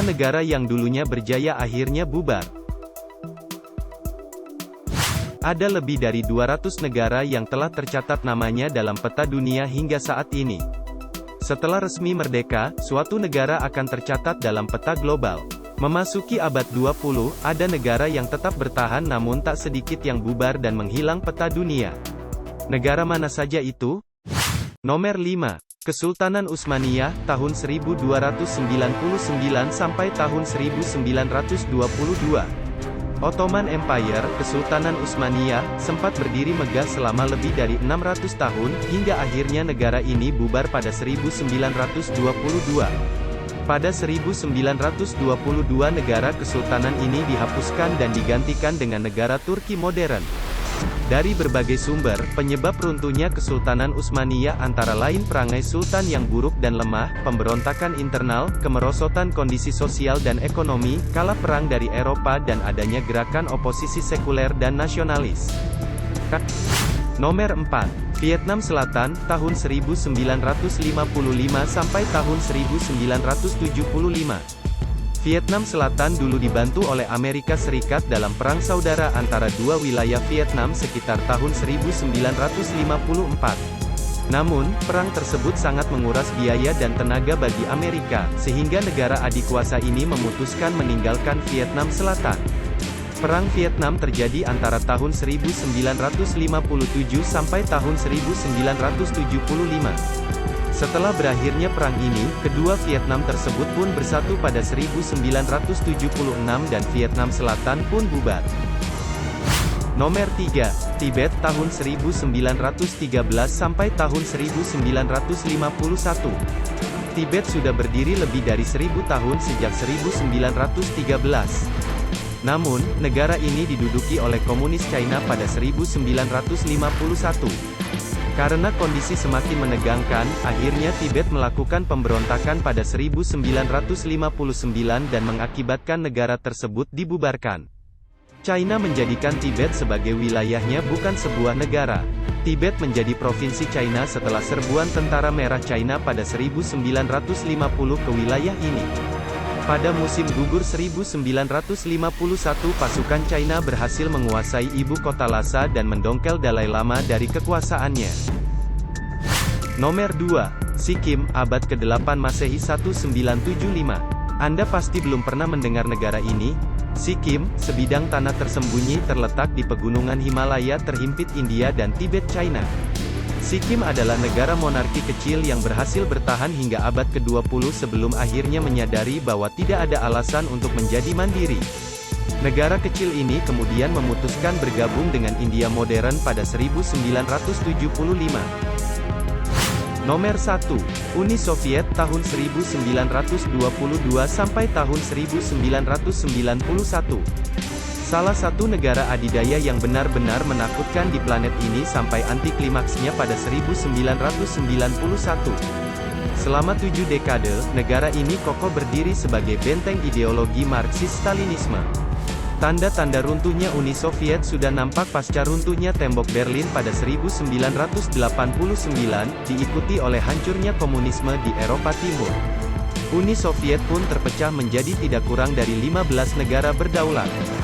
negara yang dulunya berjaya akhirnya bubar. Ada lebih dari 200 negara yang telah tercatat namanya dalam peta dunia hingga saat ini. Setelah resmi merdeka, suatu negara akan tercatat dalam peta global. Memasuki abad 20, ada negara yang tetap bertahan namun tak sedikit yang bubar dan menghilang peta dunia. Negara mana saja itu? Nomor 5. Kesultanan Utsmaniyah, tahun 1299 sampai tahun 1922. Ottoman Empire, Kesultanan Utsmaniyah, sempat berdiri megah selama lebih dari 600 tahun, hingga akhirnya negara ini bubar pada 1922. Pada 1922 negara kesultanan ini dihapuskan dan digantikan dengan negara Turki modern. Dari berbagai sumber, penyebab runtuhnya Kesultanan Utsmaniyah antara lain perangai sultan yang buruk dan lemah, pemberontakan internal, kemerosotan kondisi sosial dan ekonomi, kalah perang dari Eropa dan adanya gerakan oposisi sekuler dan nasionalis. Nomor 4. Vietnam Selatan, tahun 1955 sampai tahun 1975. Vietnam Selatan dulu dibantu oleh Amerika Serikat dalam perang saudara antara dua wilayah Vietnam sekitar tahun 1954. Namun, perang tersebut sangat menguras biaya dan tenaga bagi Amerika, sehingga negara adikuasa ini memutuskan meninggalkan Vietnam Selatan. Perang Vietnam terjadi antara tahun 1957 sampai tahun 1975. Setelah berakhirnya perang ini, kedua Vietnam tersebut pun bersatu pada 1976 dan Vietnam Selatan pun bubar. Nomor 3. Tibet, tahun 1913 sampai tahun 1951. Tibet sudah berdiri lebih dari 1000 tahun sejak 1913. Namun, negara ini diduduki oleh komunis China pada 1951. Karena kondisi semakin menegangkan, akhirnya Tibet melakukan pemberontakan pada 1959 dan mengakibatkan negara tersebut dibubarkan. China menjadikan Tibet sebagai wilayahnya bukan sebuah negara. Tibet menjadi provinsi China setelah serbuan tentara merah China pada 1950 ke wilayah ini. Pada musim gugur 1951 pasukan China berhasil menguasai ibu kota Lhasa dan mendongkel Dalai Lama dari kekuasaannya. Nomor 2. Sikkim, abad ke-8 Masehi 1975. Anda pasti belum pernah mendengar negara ini. Sikkim, sebidang tanah tersembunyi terletak di pegunungan Himalaya terhimpit India dan Tibet China. Sikkim adalah negara monarki kecil yang berhasil bertahan hingga abad ke-20 sebelum akhirnya menyadari bahwa tidak ada alasan untuk menjadi mandiri. Negara kecil ini kemudian memutuskan bergabung dengan India modern pada 1975. Nomor 1. Uni Soviet, tahun 1922 sampai tahun 1991. Salah satu negara adidaya yang benar-benar menakutkan di planet ini sampai antiklimaksnya pada 1991. Selama 7 dekade, negara ini kokoh berdiri sebagai benteng ideologi Marxis-Stalinisme. Tanda-tanda runtuhnya Uni Soviet sudah nampak pasca runtuhnya tembok Berlin pada 1989, diikuti oleh hancurnya komunisme di Eropa Timur. Uni Soviet pun terpecah menjadi tidak kurang dari 15 negara berdaulat.